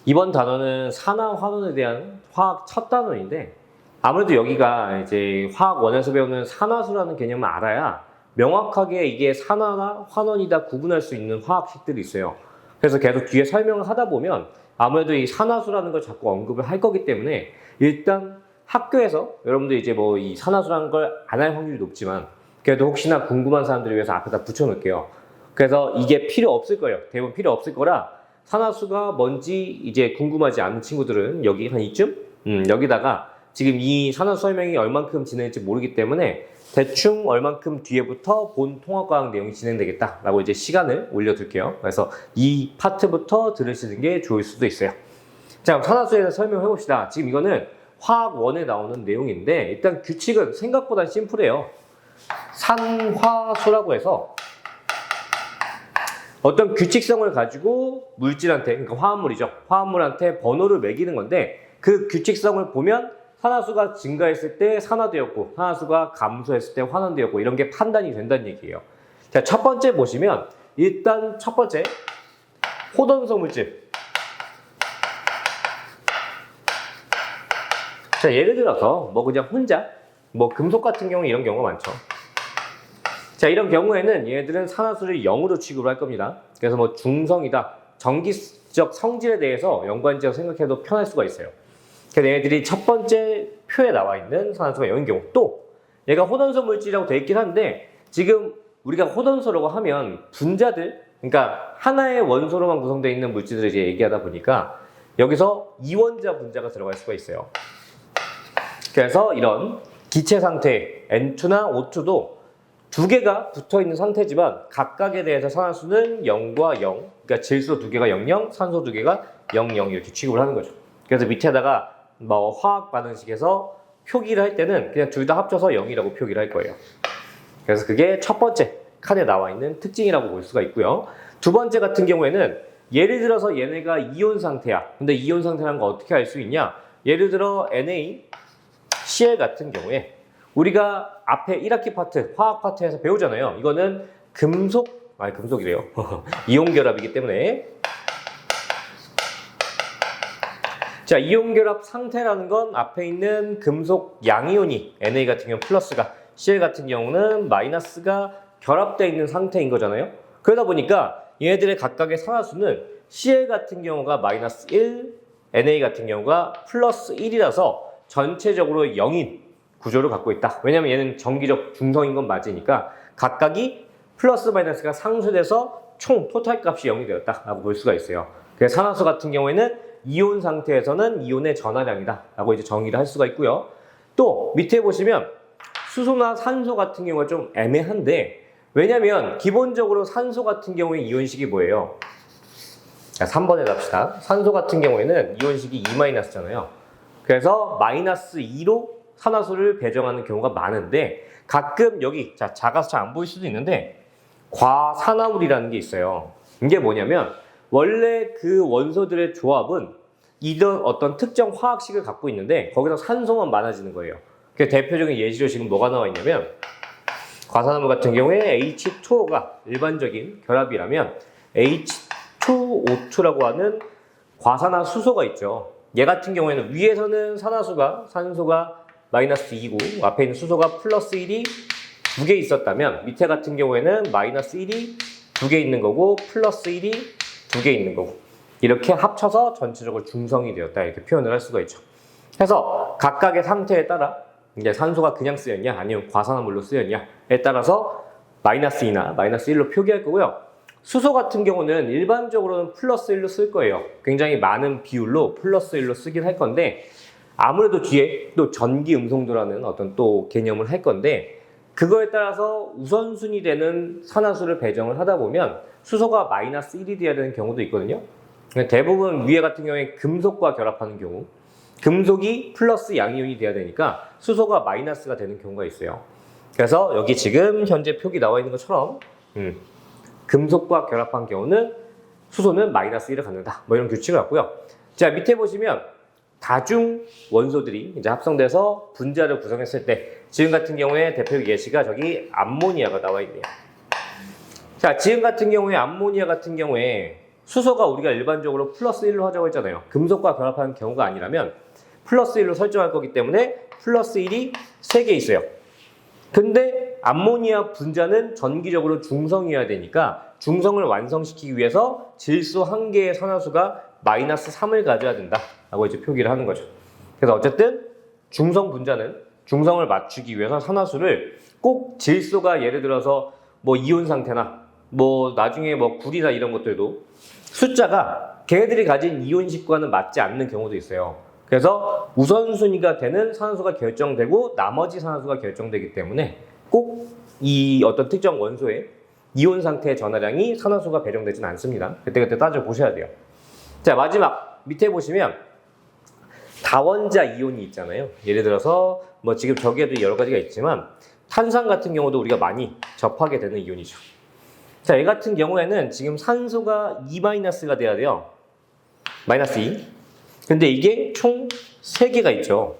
이번 단원은 산화환원에 대한 화학 첫 단원인데 아무래도 여기가 이제 화학원에서 배우는 산화수라는 개념을 알아야 명확하게 이게 산화나 환원이다 구분할 수 있는 화학식들이 있어요. 그래서 계속 뒤에 설명을 하다 보면 아무래도 이 산화수라는 걸 자꾸 언급을 할 거기 때문에 일단 학교에서 여러분들 이제 뭐 이 산화수라는 걸 안 할 확률이 높지만 그래도 혹시나 궁금한 사람들을 위해서 앞에다 붙여놓을게요. 그래서 이게 필요 없을 거예요. 대부분 필요 없을 거라 산화수가 뭔지 이제 궁금하지 않은 친구들은 여기 한 이쯤? 여기다가 지금 이 산화수 설명이 얼만큼 진행될지 모르기 때문에 대충 얼만큼 뒤에부터 본 통합과학 내용이 진행되겠다라고 이제 시간을 올려둘게요. 그래서 이 파트부터 들으시는 게 좋을 수도 있어요. 자, 그럼 산화수에 대해서 설명해 봅시다. 지금 이거는 화학1에 나오는 내용인데 일단 규칙은 생각보다 심플해요. 산화수라고 해서 어떤 규칙성을 가지고 물질한테, 그러니까 화합물이죠. 화합물한테 번호를 매기는 건데 그 규칙성을 보면 산화수가 증가했을 때 산화되었고 산화수가 감소했을 때 환원되었고 이런 게 판단이 된다는 얘기예요. 자, 첫 번째 보시면 일단 첫 번째 호돈소 물질. 자, 예를 들어서 뭐 그냥 혼자 뭐 금속 같은 경우 이런 경우가 많죠. 자, 이런 경우에는 얘네들은 산화수를 0으로 취급을 할 겁니다. 그래서 뭐 중성이다, 전기적 성질에 대해서 연관지어서 생각해도 편할 수가 있어요. 그래서 얘네들이 첫 번째 표에 나와 있는 산화수가 0인 경우, 또 얘가 호돈소 물질이라고 되어 있긴 한데 지금 우리가 호돈소라고 하면 분자들, 그러니까 하나의 원소로만 구성되어 있는 물질들을 이제 얘기하다 보니까 여기서 이원자 분자가 들어갈 수가 있어요. 그래서 이런 기체 상태 N2나 O2도 두 개가 붙어 있는 상태지만 각각에 대해서 산화수는 0과 0, 그러니까 질소 두 개가 00, 산소 두 개가 00 이렇게 취급을 하는 거죠. 그래서 밑에다가 뭐 화학 반응식에서 표기를 할 때는 그냥 둘 다 합쳐서 0이라고 표기를 할 거예요. 그래서 그게 첫 번째 칸에 나와 있는 특징이라고 볼 수가 있고요. 두 번째 같은 경우에는 예를 들어서 얘네가 이온 상태야. 근데 이온 상태라는 거 어떻게 알 수 있냐? 예를 들어 NaCl 같은 경우에 우리가 앞에 1학기 파트, 화학 파트에서 배우잖아요. 이거는 금속이래요. 이온 결합이기 때문에. 자, 이온 결합 상태라는 건 앞에 있는 금속 양이온이 Na 같은 경우 플러스가, Cl 같은 경우는 마이너스가 결합되어 있는 상태인 거잖아요. 그러다 보니까 얘네들의 각각의 산화수는 Cl 같은 경우가 마이너스 1, Na 같은 경우가 플러스 1이라서 전체적으로 0인 구조를 갖고 있다. 왜냐면 얘는 정기적 중성인 건 맞으니까 각각이 플러스 마이너스가 상쇄돼서 총 토탈 값이 0이 되었다라고 볼 수가 있어요. 그래서 산화수 같은 경우에는 이온 상태에서는 이온의 전하량이다 라고 이제 정의를 할 수가 있고요. 또 밑에 보시면 수소나 산소 같은 경우가 좀 애매한데 왜냐면 기본적으로 산소 같은 경우에 이온식이 뭐예요? 자, 3번에 갑시다. 산소 같은 경우에는 이온식이 2-잖아요. 그래서 마이너스 2로 산화수를 배정하는 경우가 많은데 가끔 여기 작아서 잘 안 보일 수도 있는데 과산화물이라는 게 있어요. 이게 뭐냐면 원래 그 원소들의 조합은 이런 어떤 특정 화학식을 갖고 있는데 거기서 산소만 많아지는 거예요. 그 대표적인 예시로 지금 뭐가 나와 있냐면 과산화물 같은 경우에 H2O가 일반적인 결합이라면 H2O2라고 하는 과산화수소가 있죠. 얘 같은 경우에는 위에서는 산소가 마이너스 2고 앞에 있는 수소가 플러스 1이 두 개 있었다면 밑에 같은 경우에는 마이너스 1이 두 개 있는 거고 플러스 1이 두 개 있는 거고 이렇게 합쳐서 전체적으로 중성이 되었다 이렇게 표현을 할 수가 있죠. 그래서 각각의 상태에 따라 이제 산소가 그냥 쓰였냐 아니면 과산화물로 쓰였냐에 따라서 마이너스 2나 마이너스 1로 표기할 거고요. 수소 같은 경우는 일반적으로는 플러스 1로 쓸 거예요. 굉장히 많은 비율로 플러스 1로 쓰긴 할 건데 아무래도 뒤에 또 전기 음성도라는 어떤 또 개념을 할 건데 그거에 따라서 우선순위 되는 산화수를 배정을 하다 보면 수소가 마이너스 1이 돼야 되는 경우도 있거든요. 대부분 위에 같은 경우에 금속과 결합하는 경우 금속이 플러스 양이온이 돼야 되니까 수소가 마이너스가 되는 경우가 있어요. 그래서 여기 지금 현재 표기 나와 있는 것처럼 금속과 결합한 경우는 수소는 마이너스 1을 갖는다. 뭐 이런 규칙을 갖고요. 자, 밑에 보시면 다중 원소들이 이제 합성돼서 분자를 구성했을 때 지금 같은 경우에 대표 예시가 저기 암모니아가 나와 있네요. 자, 지금 같은 경우에 암모니아 같은 경우에 수소가 우리가 일반적으로 플러스 1로 하자고 했잖아요. 금속과 결합하는 경우가 아니라면 플러스 1로 설정할 거기 때문에 플러스 1이 3개 있어요. 근데 암모니아 분자는 전기적으로 중성이어야 되니까 중성을 완성시키기 위해서 질소 한 개의 산화수가 마이너스 3을 가져야 된다라고 이제 표기를 하는 거죠. 그래서 어쨌든 중성 분자는 중성을 맞추기 위해서 산화수를 꼭 질소가 예를 들어서 뭐 이온 상태나 뭐 나중에 뭐 구리나 이런 것들도 숫자가 걔네들이 가진 이온식과는 맞지 않는 경우도 있어요. 그래서 우선순위가 되는 산화수가 결정되고 나머지 산화수가 결정되기 때문에 꼭 이 어떤 특정 원소의 이온 상태의 전하량이 산화수가 배정되지는 않습니다. 그때그때 따져보셔야 돼요. 자, 마지막 밑에 보시면 다원자 이온이 있잖아요. 예를 들어서 뭐 지금 저기에도 여러 가지가 있지만 탄산 같은 경우도 우리가 많이 접하게 되는 이온이죠. 자, 얘 같은 경우에는 지금 산소가 2-가 돼야 돼요. 마이너스 2. 근데 이게 총 3개가 있죠.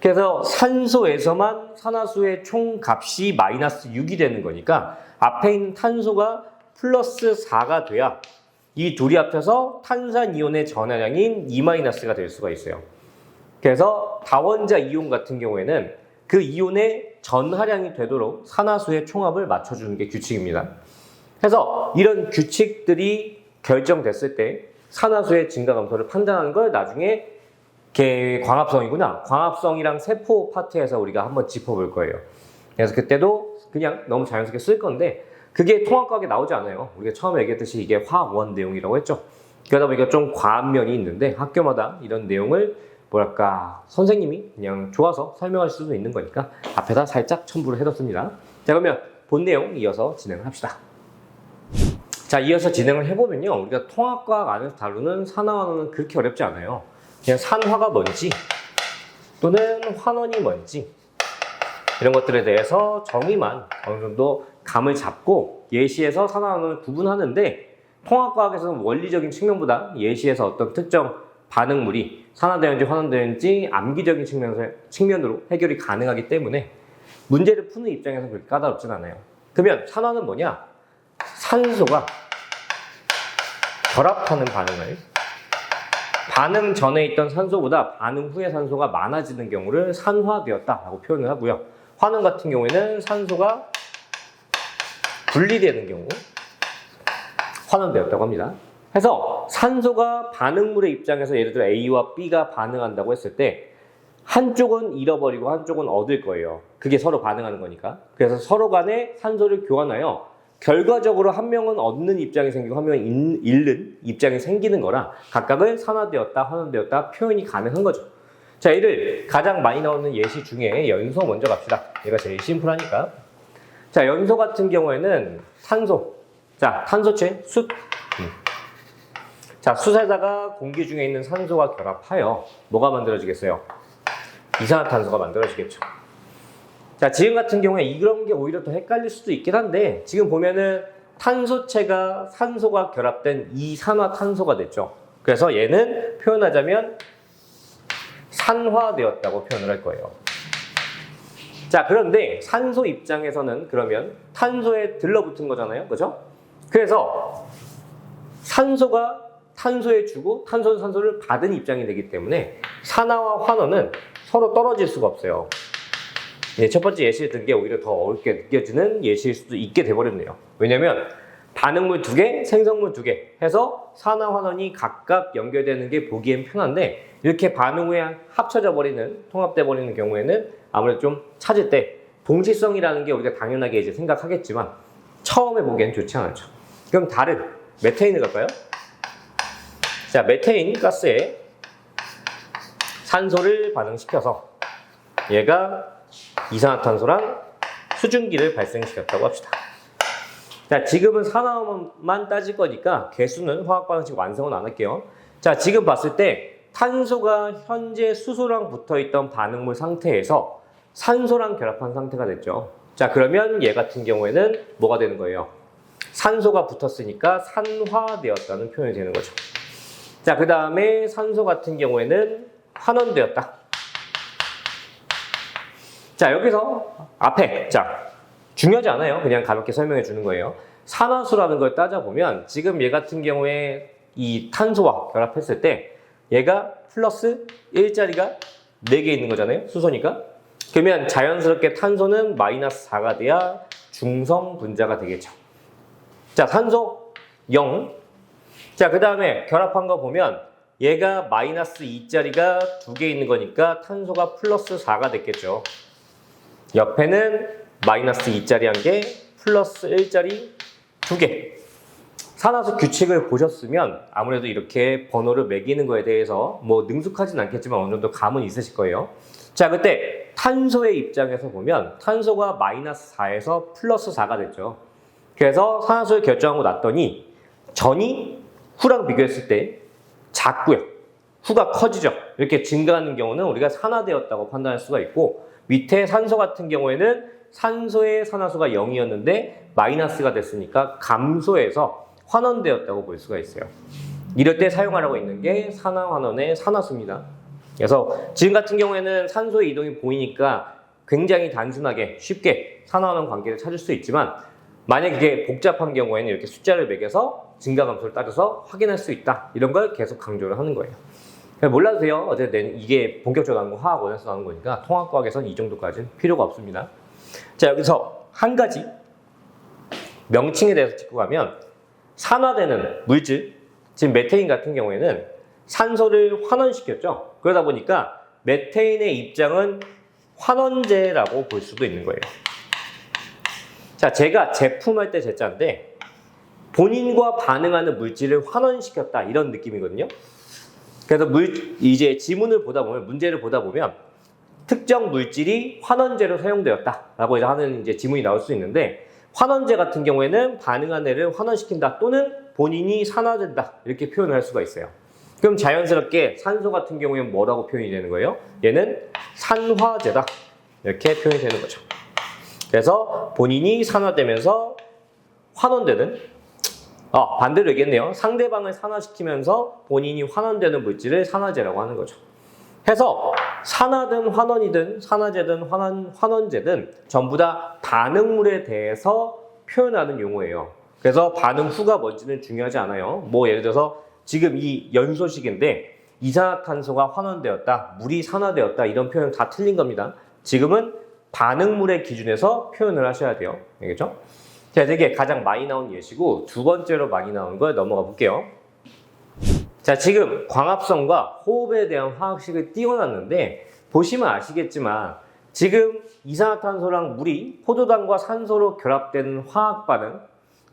그래서 산소에서만 산화수의 총 값이 마이너스 6이 되는 거니까 앞에 있는 탄소가 플러스 4가 돼야 이 둘이 합쳐서 탄산이온의 전하량인 2-가 될 수가 있어요. 그래서 다원자 이온 같은 경우에는 그 이온의 전하량이 되도록 산화수의 총합을 맞춰주는 게 규칙입니다. 그래서 이런 규칙들이 결정됐을 때 산화수의 증가 감소를 판단하는 걸 나중에 광합성이구나. 광합성이랑 세포 파트에서 우리가 한번 짚어볼 거예요. 그래서 그때도 그냥 너무 자연스럽게 쓸 건데 그게 통합과학에 나오지 않아요. 우리가 처음에 얘기했듯이 이게 화학원 내용이라고 했죠. 그러다 보니까 좀 과한 면이 있는데 학교마다 이런 내용을 뭐랄까 선생님이 그냥 좋아서 설명할 수도 있는 거니까 앞에다 살짝 첨부를 해뒀습니다. 자, 그러면 본 내용 이어서 진행을 합시다. 자, 이어서 진행을 해보면요. 우리가 통합과학 안에서 다루는 산화환원은 그렇게 어렵지 않아요. 그냥 산화가 뭔지 또는 환원이 뭔지 이런 것들에 대해서 정의만 어느 정도 감을 잡고 예시에서 산화환원을 구분하는데 통합과학에서는 원리적인 측면보다 예시에서 어떤 특정 반응물이 산화되는지 환원되는지 암기적인 측면으로 해결이 가능하기 때문에 문제를 푸는 입장에서 그렇게 까다롭진 않아요. 그러면 산화는 뭐냐? 산소가 결합하는 반응을 반응 전에 있던 산소보다 반응 후에 산소가 많아지는 경우를 산화되었다라고 표현을 하고요. 환원 같은 경우에는 산소가 분리되는 경우 환원되었다고 합니다. 그래서 산소가 반응물의 입장에서 예를 들어 A와 B가 반응한다고 했을 때 한쪽은 잃어버리고 한쪽은 얻을 거예요. 그게 서로 반응하는 거니까. 그래서 서로 간에 산소를 교환하여 결과적으로 한 명은 얻는 입장이 생기고 한 명은 잃는 입장이 생기는 거라 각각은 산화되었다, 환원되었다 표현이 가능한 거죠. 자, 얘를 가장 많이 나오는 예시 중에 연소 먼저 갑시다. 얘가 제일 심플하니까. 자, 연소 같은 경우에는 탄소. 자, 탄소체, 숯. 자, 숯에다가 공기 중에 있는 산소가 결합하여 뭐가 만들어지겠어요? 이산화탄소가 만들어지겠죠. 자, 지금 같은 경우에 이런 게 오히려 더 헷갈릴 수도 있긴 한데 지금 보면은 탄소체가 산소가 결합된 이산화탄소가 됐죠. 그래서 얘는 표현하자면 산화되었다고 표현을 할 거예요. 자, 그런데 산소 입장에서는 그러면 탄소에 들러붙은 거잖아요. 그죠? 그래서 산소가 탄소에 주고 탄소는 산소를 받은 입장이 되기 때문에 산화와 환원은 서로 떨어질 수가 없어요. 네, 첫 번째 예시를 든 게 오히려 더 어렵게 느껴지는 예시일 수도 있게 돼버렸네요. 왜냐면 반응물 2개, 생성물 2개 해서 산화, 환원이 각각 연결되는 게 보기엔 편한데 이렇게 반응 후에 합쳐져 버리는, 통합돼 버리는 경우에는 아무래도 좀 찾을 때 동시성이라는 게 우리가 당연하게 이제 생각하겠지만 처음에 보기엔 좋지 않죠. 그럼 다른 메테인을 갈까요? 자, 메테인 가스에 산소를 반응시켜서 얘가 이산화탄소랑 수증기를 발생시켰다고 합시다. 자, 지금은 산화만 따질 거니까 개수는 화학 방식 완성은 안 할게요. 자, 지금 봤을 때 탄소가 현재 수소랑 붙어있던 반응물 상태에서 산소랑 결합한 상태가 됐죠. 자, 그러면 얘 같은 경우에는 뭐가 되는 거예요? 산소가 붙었으니까 산화되었다는 표현이 되는 거죠. 자, 그 다음에 산소 같은 경우에는 환원되었다. 자, 여기서 앞에, 자, 중요하지 않아요. 그냥 가볍게 설명해 주는 거예요. 산화수라는 걸 따져보면 지금 얘 같은 경우에 이 탄소와 결합했을 때 얘가 플러스 1자리가 4개 있는 거잖아요. 수소니까. 그러면 자연스럽게 탄소는 마이너스 4가 돼야 중성 분자가 되겠죠. 자, 탄소 0. 자, 그 다음에 결합한 거 보면 얘가 마이너스 2자리가 2개 있는 거니까 탄소가 플러스 4가 됐겠죠. 옆에는 마이너스 2자리 1개, 플러스 1자리 2개. 산화수 규칙을 보셨으면 아무래도 이렇게 번호를 매기는 거에 대해서 뭐 능숙하진 않겠지만 어느 정도 감은 있으실 거예요. 자, 그때 탄소의 입장에서 보면 탄소가 마이너스 4에서 플러스 4가 됐죠. 그래서 산화수를 결정하고 났더니 전이 후랑 비교했을 때 작고요. 후가 커지죠. 이렇게 증가하는 경우는 우리가 산화되었다고 판단할 수가 있고, 밑에 산소 같은 경우에는 산소의 산화수가 0이었는데 마이너스가 됐으니까 감소해서 환원되었다고 볼 수가 있어요. 이럴 때 사용하라고 있는 게 산화환원의 산화수입니다. 그래서 지금 같은 경우에는 산소의 이동이 보이니까 굉장히 단순하게 쉽게 산화환원 관계를 찾을 수 있지만, 만약 이게 복잡한 경우에는 이렇게 숫자를 매겨서 증가 감소를 따져서 확인할 수 있다. 이런 걸 계속 강조를 하는 거예요. 몰라도 돼요. 어쨌든 이게 본격적으로 나오는 거 화학 원에서 나오는 거니까 통합과학에서는 이 정도까지는 필요가 없습니다. 자, 여기서 한 가지 명칭에 대해서 짚고 가면, 산화되는 물질, 지금 메테인 같은 경우에는 산소를 환원시켰죠. 그러다 보니까 메테인의 입장은 환원제라고 볼 수도 있는 거예요. 자, 제가 제품할 때 제자인데 본인과 반응하는 물질을 환원시켰다, 이런 느낌이거든요. 그래서 이제 지문을 보다 보면, 문제를 보다 보면 특정 물질이 환원제로 사용되었다라고 하는 이제 지문이 나올 수 있는데, 환원제 같은 경우에는 반응한 애를 환원시킨다 또는 본인이 산화된다, 이렇게 표현을 할 수가 있어요. 그럼 자연스럽게 산소 같은 경우에는 뭐라고 표현이 되는 거예요? 얘는 산화제다, 이렇게 표현이 되는 거죠. 그래서 본인이 산화되면서 환원되는, 반대로 얘기했네요. 상대방을 산화시키면서 본인이 환원되는 물질을 산화제라고 하는 거죠. 해서 산화든 환원이든 산화제든 환원제든 전부 다 반응물에 대해서 표현하는 용어예요. 그래서 반응 후가 뭔지는 중요하지 않아요. 뭐 예를 들어서 지금 이 연소식인데 이산화탄소가 환원되었다, 물이 산화되었다, 이런 표현은 다 틀린 겁니다. 지금은 반응물의 기준에서 표현을 하셔야 돼요. 알겠죠? 자, 이게 가장 많이 나온 예시고, 두 번째로 많이 나온 걸 넘어가 볼게요. 자, 지금 광합성과 호흡에 대한 화학식을 띄워놨는데 보시면 아시겠지만 지금 이산화탄소랑 물이 포도당과 산소로 결합되는 화학 반응,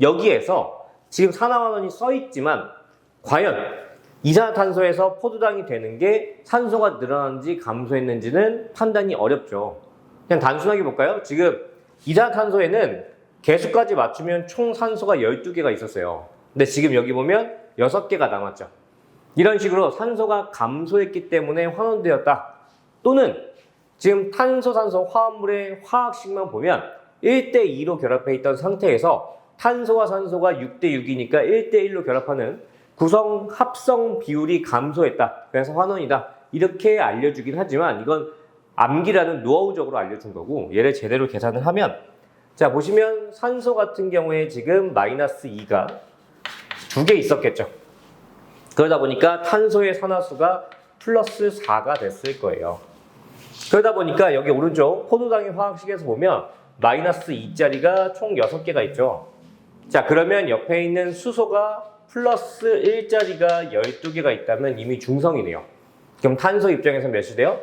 여기에서 지금 산화환원이 써있지만 과연 이산화탄소에서 포도당이 되는 게 산소가 늘어났는지 감소했는지는 판단이 어렵죠. 그냥 단순하게 볼까요? 지금 이산화탄소에는 개수까지 맞추면 총 산소가 12개가 있었어요. 근데 지금 여기 보면 6개가 남았죠. 이런 식으로 산소가 감소했기 때문에 환원되었다. 또는 지금 탄소, 산소, 화합물의 화학식만 보면 1대2로 결합해 있던 상태에서 탄소와 산소가 6대6이니까 1대1로 결합하는 구성 합성 비율이 감소했다. 그래서 환원이다. 이렇게 알려주긴 하지만 이건 암기라는 노하우적으로 알려준 거고, 얘를 제대로 계산을 하면, 자, 보시면 산소 같은 경우에 지금 마이너스 2가 2개 있었겠죠. 그러다 보니까 탄소의 산화수가 플러스 4가 됐을 거예요. 그러다 보니까 여기 오른쪽 포도당의 화학식에서 보면 마이너스 2자리가 총 6개가 있죠. 자, 그러면 옆에 있는 수소가 플러스 1자리가 12개가 있다면 이미 중성이네요. 그럼 탄소 입장에서 몇이 돼요?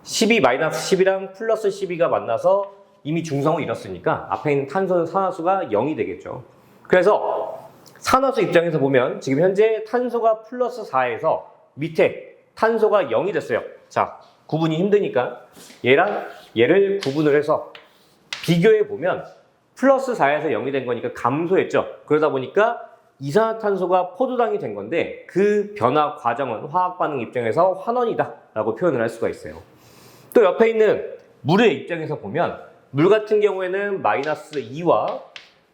12, 마이너스 10이랑 플러스 12가 만나서 이미 중성을 이뤘으니까 앞에 있는 탄소 산화수가 0이 되겠죠. 그래서 산화수 입장에서 보면 지금 현재 탄소가 플러스 4에서 밑에 탄소가 0이 됐어요. 자, 구분이 힘드니까 얘랑 얘를 구분을 해서 비교해 보면 플러스 4에서 0이 된 거니까 감소했죠. 그러다 보니까 이산화탄소가 포도당이 된 건데 그 변화 과정은 화학 반응 입장에서 환원이다 라고 표현을 할 수가 있어요. 또 옆에 있는 물의 입장에서 보면 물 같은 경우에는 마이너스 2와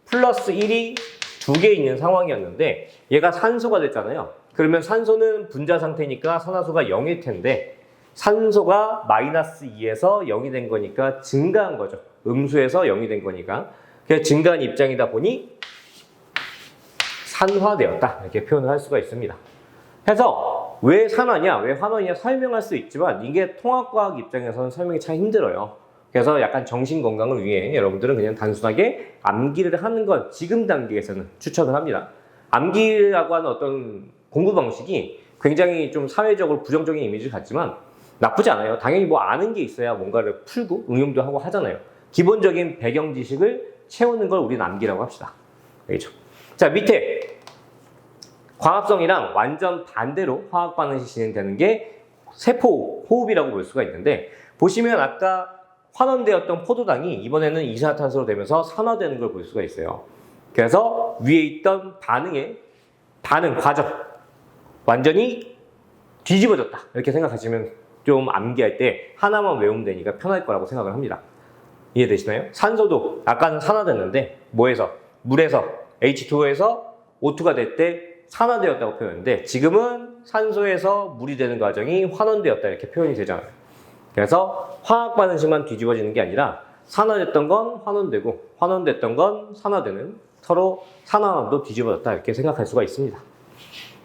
플러스 1이 2개 있는 상황이었는데 얘가 산소가 됐잖아요. 그러면 산소는 분자 상태니까 산화수가 0일 텐데 산소가 마이너스 2에서 0이 된 거니까 증가한 거죠. 음수에서 0이 된 거니까. 그래서 증가한 입장이다 보니 산화되었다 이렇게 표현을 할 수가 있습니다. 그래서 왜 산화냐, 왜 환원이냐 설명할 수 있지만 이게 통합과학 입장에서는 설명이 참 힘들어요. 그래서 약간 정신 건강을 위해 여러분들은 그냥 단순하게 암기를 하는 건 지금 단계에서는 추천을 합니다. 암기라고 하는 어떤 공부 방식이 굉장히 좀 사회적으로 부정적인 이미지를 갖지만 나쁘지 않아요. 당연히 뭐 아는 게 있어야 뭔가를 풀고 응용도 하고 하잖아요. 기본적인 배경 지식을 채우는 걸 우리는 암기라고 합시다. 알겠죠? 자, 밑에 광합성이랑 완전 반대로 화학 반응이 진행되는 게 세포 호흡이라고 볼 수가 있는데, 보시면 아까 환원되었던 포도당이 이번에는 이산화탄소로 되면서 산화되는 걸 볼 수가 있어요. 그래서 위에 있던 반응 과정 완전히 뒤집어졌다 이렇게 생각하시면 좀 암기할 때 하나만 외우면 되니까 편할 거라고 생각을 합니다. 이해되시나요? 산소도 아까는 산화됐는데 뭐에서? 물에서 H2O에서 O2가 될 때 산화되었다고 표현했는데, 지금은 산소에서 물이 되는 과정이 환원되었다 이렇게 표현이 되잖아요. 그래서 화학 반응식만 뒤집어지는 게 아니라 산화됐던 건 환원되고 환원됐던 건 산화되는, 서로 산화도 뒤집어졌다 이렇게 생각할 수가 있습니다.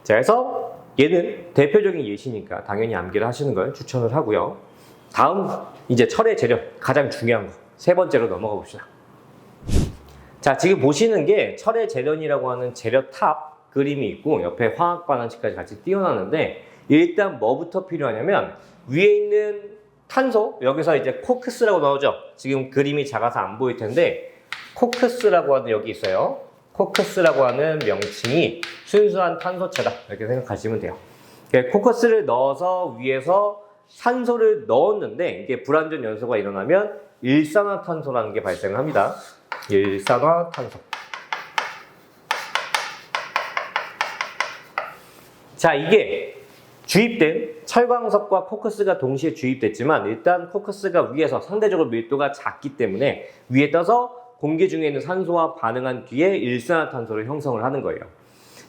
자, 그래서 얘는 대표적인 예시니까 당연히 암기를 하시는 걸 추천을 하고요. 다음 이제 철의 재련, 가장 중요한 거 세 번째로 넘어가 봅시다. 자, 지금 보시는 게 철의 재련이라고 하는 재료탑 그림이 있고 옆에 화학 반응식까지 같이 띄워놨는데, 일단 뭐부터 필요하냐면 위에 있는 탄소, 여기서 이제 코크스라고 나오죠. 지금 그림이 작아서 안 보일 텐데 코크스라고 하는 여기 있어요. 코크스라고 하는 명칭이 순수한 탄소체다 이렇게 생각하시면 돼요. 코크스를 넣어서 위에서 산소를 넣었는데 이게 불완전 연소가 일어나면 일산화탄소라는 게 발생을 합니다. 일산화탄소. 자, 이게 주입된 철광석과 코크스가 동시에 주입됐지만 일단 코크스가 위에서 상대적으로 밀도가 작기 때문에 위에 떠서 공기 중에 있는 산소와 반응한 뒤에 일산화탄소를 형성을 하는 거예요.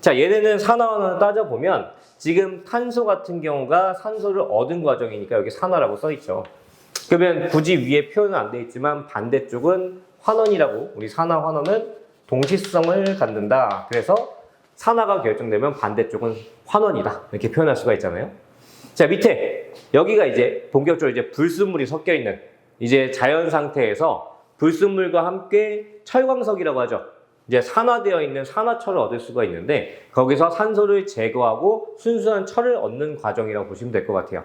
자, 얘네는 산화원을 따져보면 지금 탄소 같은 경우가 산소를 얻은 과정이니까 여기 산화라고 써있죠. 그러면 굳이 위에 표현은 안 돼 있지만 반대쪽은 환원이라고, 우리 산화 환원은 동시성을 갖는다. 그래서 산화가 결정되면 반대쪽은 환원이다 이렇게 표현할 수가 있잖아요. 자, 밑에 여기가 이제 본격적으로 이제 불순물이 섞여 있는, 이제 자연 상태에서 불순물과 함께 철광석이라고 하죠. 이제 산화되어 있는 산화철을 얻을 수가 있는데 거기서 산소를 제거하고 순수한 철을 얻는 과정이라고 보시면 될 것 같아요.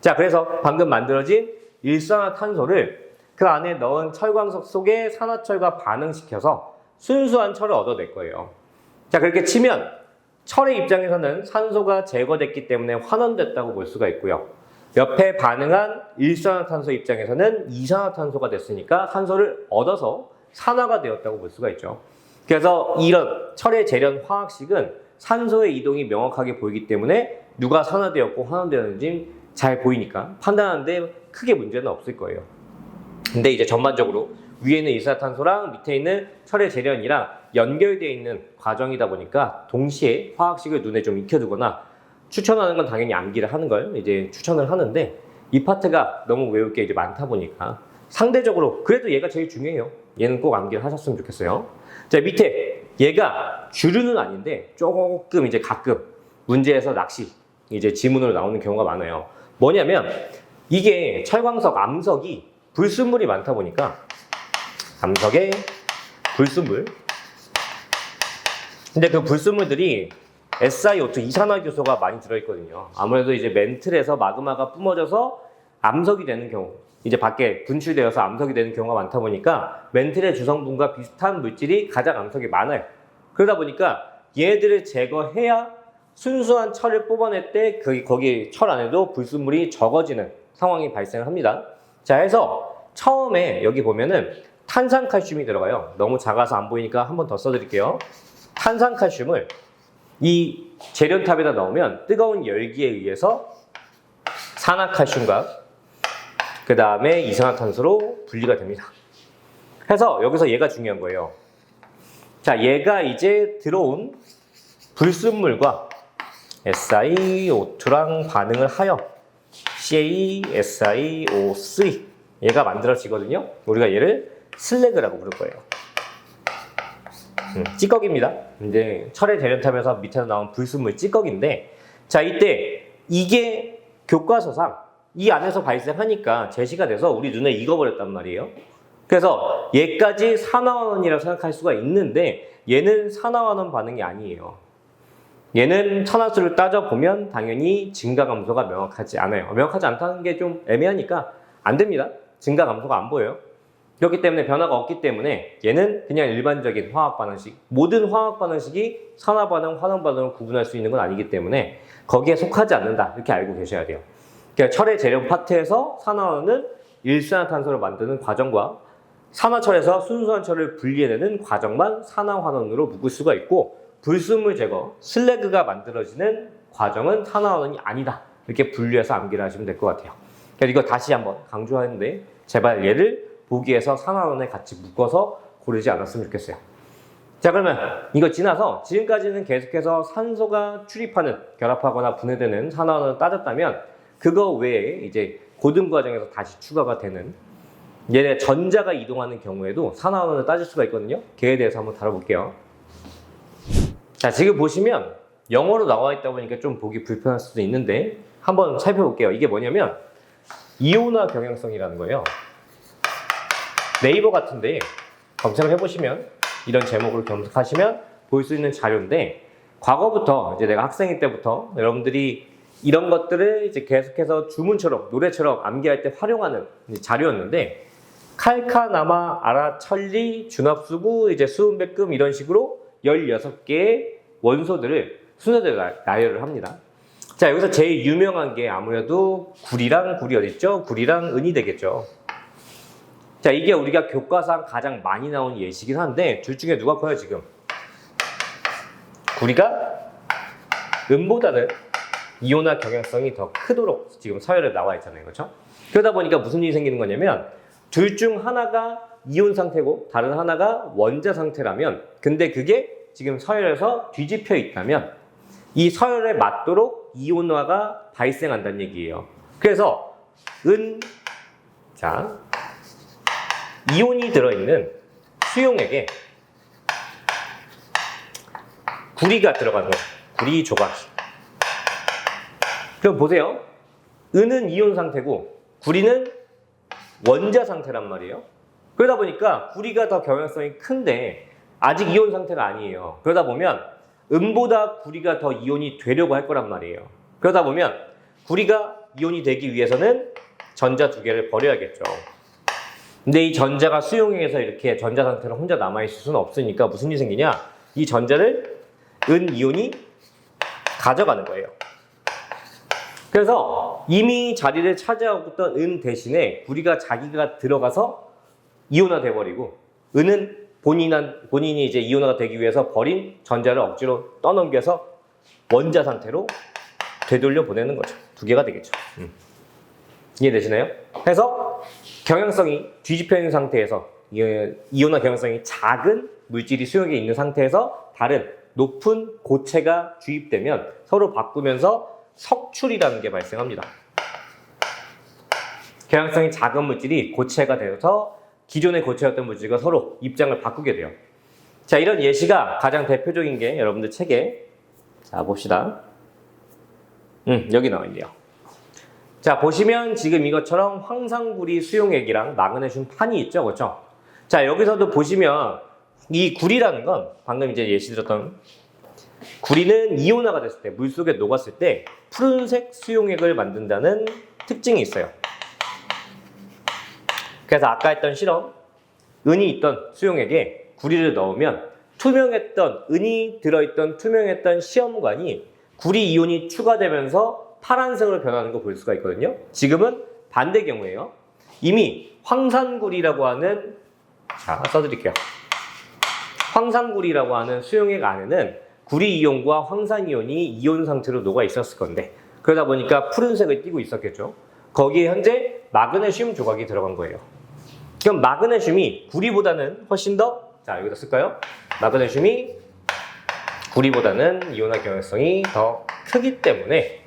자, 그래서 방금 만들어진 일산화탄소를 그 안에 넣은 철광석 속에 산화철과 반응시켜서 순수한 철을 얻어낼 거예요. 자, 그렇게 치면 철의 입장에서는 산소가 제거됐기 때문에 환원됐다고 볼 수가 있고요. 옆에 반응한 일산화탄소 입장에서는 이산화탄소가 됐으니까 산소를 얻어서 산화가 되었다고 볼 수가 있죠. 그래서 이런 철의 재련 화학식은 산소의 이동이 명확하게 보이기 때문에 누가 산화되었고 환원되었는지 잘 보이니까 판단하는데 크게 문제는 없을 거예요. 근데 이제 전반적으로 위에 있는 일산화탄소랑 밑에 있는 철의 재련이랑 연결되어 있는 과정이다 보니까 동시에 화학식을 눈에 좀 익혀두거나, 추천하는 건 당연히 암기를 하는 걸 이제 추천을 하는데, 이 파트가 너무 외울 게 이제 많다 보니까 상대적으로 그래도 얘가 제일 중요해요. 얘는 꼭 암기를 하셨으면 좋겠어요. 자, 밑에 얘가 주류는 아닌데 조금 이제 가끔 문제에서 낚시 이제 지문으로 나오는 경우가 많아요. 뭐냐면 이게 철광석, 암석이 불순물이 많다 보니까 암석에 불순물, 근데 그 불순물들이 SiO2 이산화교소가 많이 들어있거든요. 아무래도 이제 멘틀에서 마그마가 뿜어져서 암석이 되는 경우, 이제 밖에 분출되어서 암석이 되는 경우가 많다 보니까 멘틀의 주성분과 비슷한 물질이 가장 암석이 많아요. 그러다 보니까 얘들을 제거해야 순수한 철을 뽑아낼 때 거기 철 안에도 불순물이 적어지는 상황이 발생을 합니다. 자, 해서 처음에 여기 보면은 탄산칼슘이 들어가요. 너무 작아서 안 보이니까 한 번 더 써드릴게요. 탄산칼슘을 이 재련탑에다 넣으면 뜨거운 열기에 의해서 산화칼슘과 그 다음에 이산화탄소로 분리가 됩니다. 그래서 여기서 얘가 중요한 거예요. 자, 얘가 이제 들어온 불순물과 SiO2랑 반응을 하여 CaSiO3 얘가 만들어지거든요. 우리가 얘를 슬래그라고 부를 거예요. 찌꺼기입니다. 이제 철의 대련탑에서 밑에서 나온 불순물 찌꺼기인데, 자, 이때 이게 교과서상 이 안에서 발생하니까 제시가 돼서 우리 눈에 익어버렸단 말이에요. 그래서 얘까지 산화환원이라고 생각할 수가 있는데, 얘는 산화환원 반응이 아니에요. 얘는 산화수를 따져보면 당연히 증가 감소가 명확하지 않아요. 명확하지 않다는 게 좀 애매하니까 안 됩니다. 증가 감소가 안 보여요. 그렇기 때문에 변화가 없기 때문에 얘는 그냥 일반적인 화학 반응식, 모든 화학 반응식이 산화 반응, 환원 반응을 구분할 수 있는 건 아니기 때문에 거기에 속하지 않는다, 이렇게 알고 계셔야 돼요. 그러니까 철의 재련 파트에서 산화환원은 일산화탄소를 만드는 과정과 산화철에서 순수한 철을 분리해내는 과정만 산화환원으로 묶을 수가 있고, 불순물 제거, 슬래그가 만들어지는 과정은 산화환원이 아니다, 이렇게 분류해서 암기를 하시면 될 것 같아요. 그래서 이거 다시 한번 강조하는데, 제발 얘를 보기에서 산화환원에 같이 묶어서 고르지 않았으면 좋겠어요. 자, 그러면 이거 지나서 지금까지는 계속해서 산소가 출입하는, 결합하거나 분해되는 산화환원을 따졌다면, 그거 외에 이제 고등 과정에서 다시 추가가 되는 얘네 전자가 이동하는 경우에도 산화환원을 따질 수가 있거든요. 걔에 대해서 한번 다뤄볼게요. 자, 지금 보시면 영어로 나와 있다 보니까 좀 보기 불편할 수도 있는데 한번 살펴볼게요. 이게 뭐냐면 이온화 경향성이라는 거예요. 네이버 같은데 검색을 해보시면, 이런 제목으로 검색하시면 볼 수 있는 자료인데, 과거부터 이제 내가 학생일 때부터 여러분들이 이런 것들을 이제 계속해서 주문처럼, 노래처럼 암기할 때 활용하는 자료였는데, 칼카나마, 아라철리, 준합수구, 이제 수은백금, 이런 식으로 16개의 원소들을 순서대로 나열을 합니다. 자, 여기서 제일 유명한 게 아무래도 구리랑 구리 어딨죠? 구리랑 은이 되겠죠. 자, 이게 우리가 교과상 가장 많이 나온 예시긴 한데, 둘 중에 누가 커요, 지금? 구리가 은보다는 이온화 경향성이 더 크도록 지금 서열에 나와 있잖아요. 그렇죠? 그러다 보니까 무슨 일이 생기는 거냐면, 둘 중 하나가 이온 상태고 다른 하나가 원자 상태라면, 근데 그게 지금 서열에서 뒤집혀 있다면 이 서열에 맞도록 이온화가 발생한다는 얘기예요. 그래서 자, 이온이 들어있는 수용액에 구리가 들어가는 거예요. 구리 조각이. 그럼 보세요. 은은 이온 상태고 구리는 원자 상태란 말이에요. 그러다 보니까 구리가 더 경향성이 큰데 아직 이온 상태가 아니에요. 그러다 보면 은보다 구리가 더 이온이 되려고 할 거란 말이에요. 그러다 보면 구리가 이온이 되기 위해서는 전자 두 개를 버려야겠죠. 근데 이 전자가 수용액에서 이렇게 전자 상태로 혼자 남아있을 수는 없으니까 무슨 일이 생기냐? 이 전자를 은 이온이 가져가는 거예요. 그래서 이미 자리를 차지하고 있던 은 대신에 구리가 자기가 들어가서 이온화 돼버리고, 은은 본인이 이제 이온화가 되기 위해서 버린 전자를 억지로 떠넘겨서 원자 상태로 되돌려 보내는 거죠. 두 개가 되겠죠. 이해되시나요? 그래서 경향성이 뒤집혀 있는 상태에서, 이온화 경향성이 작은 물질이 수용액에 있는 상태에서 다른 높은 고체가 주입되면 서로 바꾸면서 석출이라는 게 발생합니다. 경향성이 작은 물질이 고체가 되어서 기존의 고체였던 물질과 서로 입장을 바꾸게 돼요. 자, 이런 예시가 가장 대표적인 게 여러분들 책에, 자, 봅시다. 여기 나와 있네요. 자, 보시면 지금 이것처럼 황산구리 수용액이랑 마그네슘 판이 있죠, 그렇죠? 자, 여기서도 보시면 이 구리라는 건 방금 이제 예시 들었던 구리는 이온화가 됐을 때, 물속에 녹았을 때 푸른색 수용액을 만든다는 특징이 있어요. 그래서 아까 했던 실험, 은이 있던 수용액에 구리를 넣으면 은이 들어있던 투명했던 시험관이 구리 이온이 추가되면서 파란색으로 변하는 거 볼 수가 있거든요. 지금은 반대 경우예요. 이미 황산구리라고 하는, 자, 써드릴게요. 황산구리라고 하는 수용액 안에는 구리 이온과 황산 이온이 이온 상태로 녹아 있었을 건데, 그러다 보니까 푸른색을 띠고 있었겠죠. 거기에 현재 마그네슘 조각이 들어간 거예요. 그럼 마그네슘이 구리보다는 훨씬 더, 자, 여기다 쓸까요? 마그네슘이 구리보다는 이온화 경향성이 더 크기 때문에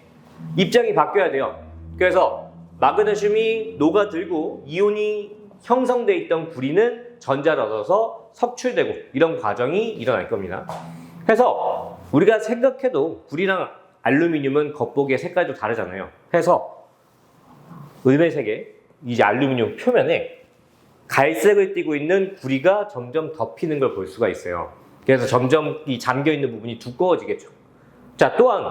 입장이 바뀌어야 돼요. 그래서 마그네슘이 녹아들고 이온이 형성돼 있던 구리는 전자를 얻어서 석출되고 이런 과정이 일어날 겁니다. 그래서 우리가 생각해도 구리랑 알루미늄은 겉보기에 색깔도 다르잖아요. 해서 은회색의 이제 알루미늄 표면에 갈색을 띠고 있는 구리가 점점 덮이는 걸 볼 수가 있어요. 그래서 점점 이 잠겨 있는 부분이 두꺼워지겠죠. 자, 또한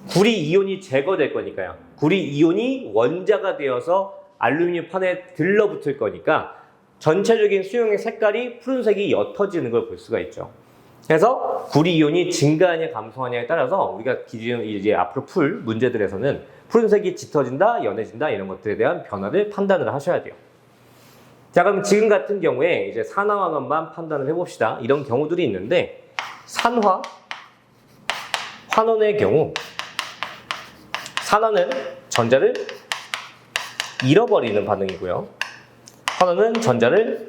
구리 이온이 제거될 거니까요. 구리 이온이 원자가 되어서 알루미늄 판에 들러붙을 거니까 전체적인 수용의 색깔이 푸른색이 옅어지는 걸 볼 수가 있죠. 그래서 구리 이온이 증가하냐 감소하냐에 따라서 우리가 기존 이제 앞으로 풀 문제들에서는 푸른색이 짙어진다, 연해진다 이런 것들에 대한 변화를 판단을 하셔야 돼요. 자, 그럼 지금 같은 경우에 이제 산화환원만 판단을 해봅시다. 이런 경우들이 있는데 산화 환원의 경우 산화는 전자를 잃어버리는 반응이고요. 환원은 전자를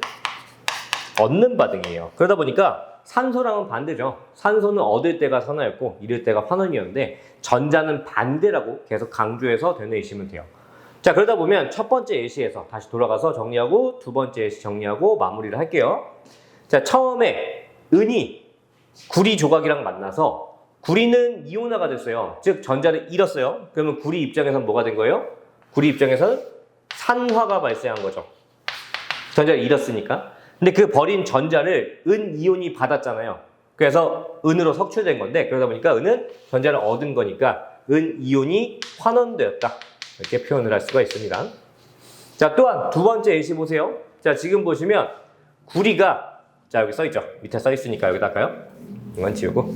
얻는 반응이에요. 그러다 보니까 산소랑은 반대죠. 산소는 얻을 때가 산화였고 잃을 때가 환원이었는데 전자는 반대라고 계속 강조해서 되뇌이시면 돼요. 자, 그러다 보면 첫 번째 예시에서 다시 돌아가서 정리하고 두 번째 예시 정리하고 마무리를 할게요. 자, 처음에 은이 구리 조각이랑 만나서 구리는 이온화가 됐어요. 즉 전자를 잃었어요. 그러면 구리 입장에서는 뭐가 된 거예요? 구리 입장에서는 산화가 발생한 거죠. 전자를 잃었으니까. 근데 그 버린 전자를 은 이온이 받았잖아요. 그래서 은으로 석출된 건데 그러다 보니까 은은 전자를 얻은 거니까 은 이온이 환원되었다. 이렇게 표현을 할 수가 있습니다. 자, 또한 두 번째 예시 보세요. 자, 지금 보시면 구리가 자 여기 써있죠. 밑에 써있으니까 여기다 할까요? 이건 지우고.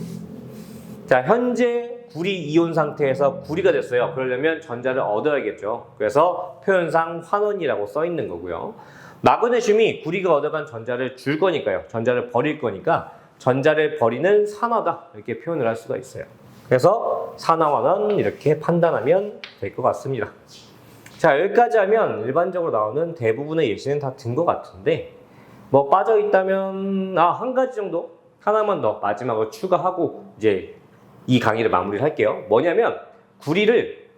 자, 현재 구리 이온 상태에서 구리가 됐어요. 그러려면 전자를 얻어야겠죠. 그래서 표현상 환원이라고 써있는 거고요. 마그네슘이 구리가 얻어간 전자를 줄 거니까요. 전자를 버릴 거니까 전자를 버리는 산화다. 이렇게 표현을 할 수가 있어요. 그래서 산화환원 이렇게 판단하면 될 것 같습니다. 자, 여기까지 하면 일반적으로 나오는 대부분의 예시는 다 든 것 같은데 뭐 빠져있다면 한 가지 정도 하나만 더 마지막으로 추가하고 이제 이 강의를 마무리를 할게요. 뭐냐면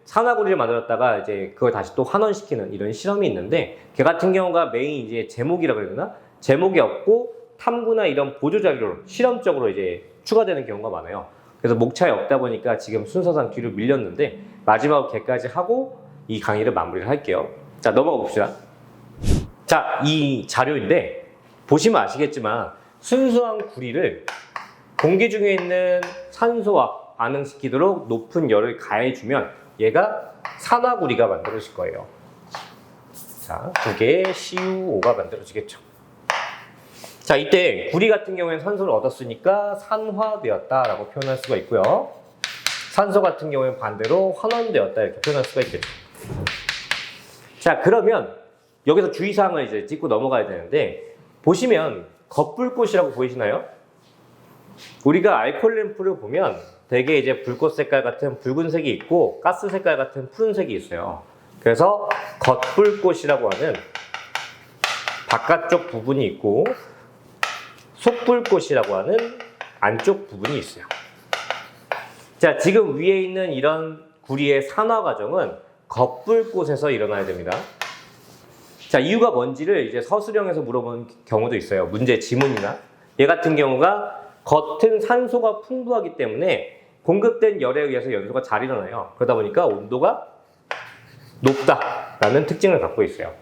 산화구리를 만들었다가 이제 그걸 다시 또 환원시키는 이런 실험이 있는데 걔 같은 경우가 메인 이제 제목이라고 해야 되나? 제목이 없고 탐구나 이런 보조 자료로 실험적으로 이제 추가되는 경우가 많아요. 그래서 목차에 없다 보니까 지금 순서상 뒤로 밀렸는데 마지막으로 걔까지 하고 이 강의를 마무리를 할게요. 자, 넘어가 봅시다. 자, 이 자료인데 보시면 아시겠지만 순수한 구리를 공기 중에 있는 산소와 반응시키도록 높은 열을 가해주면 얘가 산화구리가 만들어질 거예요. 자, 두 개의 CuO가 만들어지겠죠. 자, 이때 구리 같은 경우에는 산소를 얻었으니까 산화되었다라고 표현할 수가 있고요. 산소 같은 경우에는 반대로 환원되었다 이렇게 표현할 수가 있겠죠. 자, 그러면 여기서 주의사항을 이제 짚고 넘어가야 되는데 보시면 겉불꽃이라고 보이시나요? 우리가 알코올 램프를 보면 대개 이제 불꽃 색깔 같은 붉은색이 있고 가스 색깔 같은 푸른색이 있어요. 그래서 겉불꽃이라고 하는 바깥쪽 부분이 있고 속불꽃이라고 하는 안쪽 부분이 있어요. 자, 지금 위에 있는 이런 구리의 산화 과정은 겉불꽃에서 일어나야 됩니다. 자, 이유가 뭔지를 이제 서술형에서 물어보는 경우도 있어요. 문제 지문이나. 얘 같은 경우가 겉은 산소가 풍부하기 때문에 공급된 열에 의해서 연소가 잘 일어나요. 그러다 보니까 온도가 높다라는 특징을 갖고 있어요.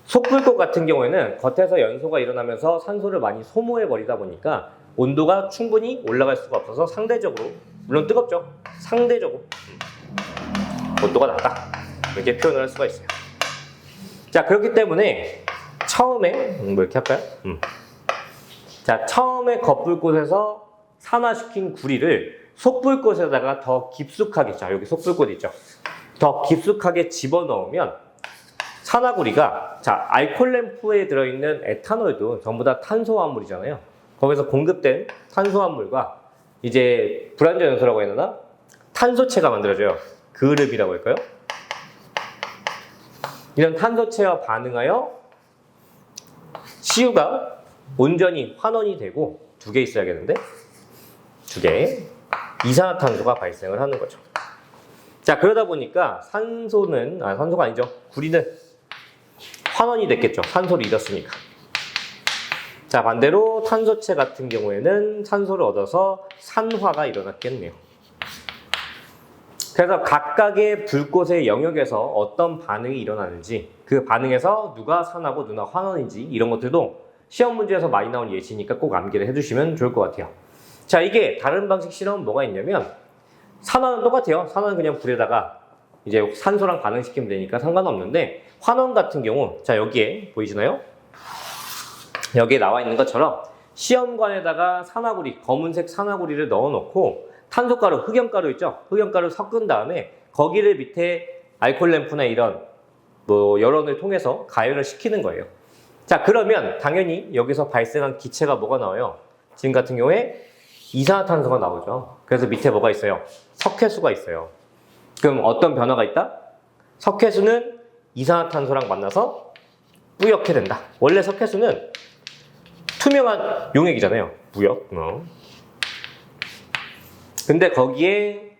속불꽃 같은 경우에는 겉에서 연소가 일어나면서 산소를 많이 소모해 버리다 보니까 온도가 충분히 올라갈 수가 없어서 상대적으로, 물론 뜨겁죠. 상대적으로 온도가 낮다. 이렇게 표현을 할 수가 있어요. 자, 그렇기 때문에 처음에 뭐 이렇게 할까요? 자, 처음에 겉불꽃에서 산화시킨 구리를 속불꽃에다가 더 깊숙하게, 자, 여기 속불꽃 있죠? 더 깊숙하게 집어넣으면 산화구리가, 자, 알코올 램프에 들어있는 에탄올도 전부 다 탄소화합물이잖아요. 거기서 공급된 탄소화합물과 이제 불완전 연소라고 해야 되나? 탄소체가 만들어져요. 그룹이라고 할까요? 이런 탄소체와 반응하여 Cu가 온전히 환원이 되고 두 개 있어야겠는데? 두 개. 이산화탄소가 발생을 하는 거죠. 자, 그러다 보니까 산소가 아니죠. 구리는 환원이 됐겠죠. 산소를 잃었으니까. 자, 반대로 탄소체 같은 경우에는 산소를 얻어서 산화가 일어났겠네요. 그래서 각각의 불꽃의 영역에서 어떤 반응이 일어나는지, 그 반응에서 누가 산하고 누가 환원인지 이런 것들도 시험 문제에서 많이 나온 예시니까 꼭 암기를 해두시면 좋을 것 같아요. 자, 이게 다른 방식 실험은 뭐가 있냐면 산화는 똑같아요. 산화는 그냥 불에다가 이제 산소랑 반응시키면 되니까 상관없는데, 환원 같은 경우, 자, 여기에 보이시나요? 여기에 나와 있는 것처럼 시험관에다가 산화구리, 검은색 산화구리를 넣어놓고 탄소가루, 흑염가루 있죠? 흑염가루 섞은 다음에 거기를 밑에 알코올 램프나 이런 열원을 통해서 가열을 시키는 거예요. 자, 그러면 당연히 여기서 발생한 기체가 뭐가 나와요? 지금 같은 경우에 이산화탄소가 나오죠. 그래서 밑에 뭐가 있어요? 석회수가 있어요. 그럼 어떤 변화가 있다? 석회수는 이산화탄소랑 만나서 뿌옇게 된다. 원래 석회수는 투명한 용액이잖아요. 뿌옇. 근데 거기에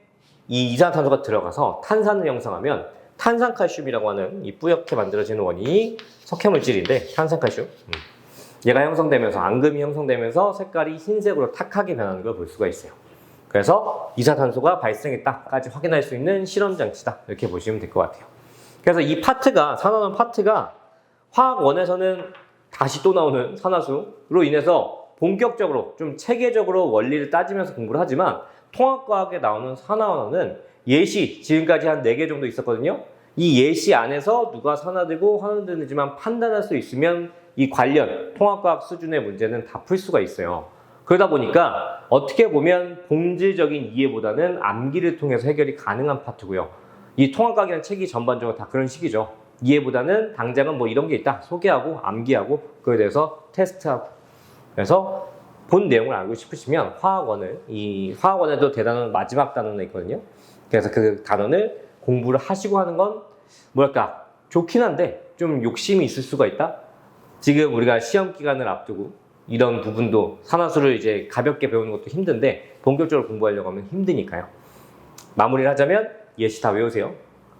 이 이산화탄소가 들어가서 탄산을 형성하면 탄산칼슘이라고 하는 이 뿌옇게 만들어지는 원인이 석회물질인데, 탄산칼슘. 얘가 형성되면서, 앙금이 형성되면서 색깔이 흰색으로 탁하게 변하는 걸 볼 수가 있어요. 그래서 이산화탄소가 발생했다까지 확인할 수 있는 실험 장치다. 이렇게 보시면 될 것 같아요. 그래서 이 파트가, 산화원 파트가 화학원에서는 다시 또 나오는 산화수로 인해서 본격적으로 좀 체계적으로 원리를 따지면서 공부를 하지만, 통합과학에 나오는 산화원은 예시, 지금까지 한 4개 정도 있었거든요. 이 예시 안에서 누가 산화되고 환원되는지만 판단할 수 있으면 이 관련 통합과학 수준의 문제는 다 풀 수가 있어요. 그러다 보니까 어떻게 보면 본질적인 이해보다는 암기를 통해서 해결이 가능한 파트고요. 이 통합과학이라는 책이 전반적으로 다 그런 식이죠. 이해보다는 당장은 뭐 이런 게 있다, 소개하고 암기하고 그거에 대해서 테스트하고. 그래서 본 내용을 알고 싶으시면 이 화학원에도 대단한 마지막 단원이 있거든요. 그래서 그 단원을 공부를 하시고 하는 건 뭐랄까 좋긴 한데 좀 욕심이 있을 수가 있다. 지금 우리가 시험 기간을 앞두고 이런 부분도, 산화수를 이제 가볍게 배우는 것도 힘든데 본격적으로 공부하려고 하면 힘드니까요. 마무리를 하자면 예시 다 외우세요.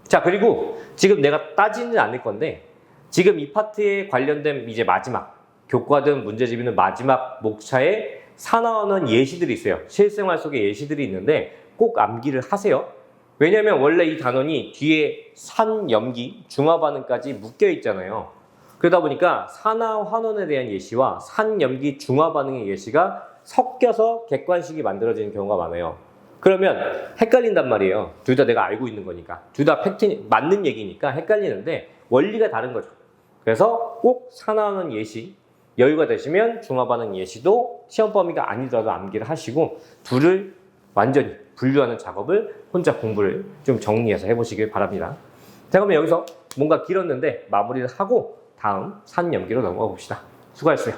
자, 그리고 지금 내가 따지는 않을 건데, 지금 이 파트에 관련된 이제 마지막 교과든 문제집이든 마지막 목차에 산화원은 예시들이 있어요. 실생활 속에 예시들이 있는데 꼭 암기를 하세요. 왜냐면 원래 이 단원이 뒤에 산, 염기, 중화 반응까지 묶여 있잖아요. 그러다 보니까 산화 환원에 대한 예시와 산, 염기, 중화 반응의 예시가 섞여서 객관식이 만들어지는 경우가 많아요. 그러면 헷갈린단 말이에요. 둘 다 내가 알고 있는 거니까. 둘 다 팩트, 맞는 얘기니까 헷갈리는데 원리가 다른 거죠. 그래서 꼭 산화하는 예시, 여유가 되시면 중화 반응 예시도 시험 범위가 아니더라도 암기를 하시고 둘을 완전히 분류하는 작업을 혼자 공부를 좀 정리해서 해보시길 바랍니다. 자, 그러면 여기서 뭔가 길었는데 마무리를 하고 다음 산 염기로 넘어가 봅시다. 수고하셨어요.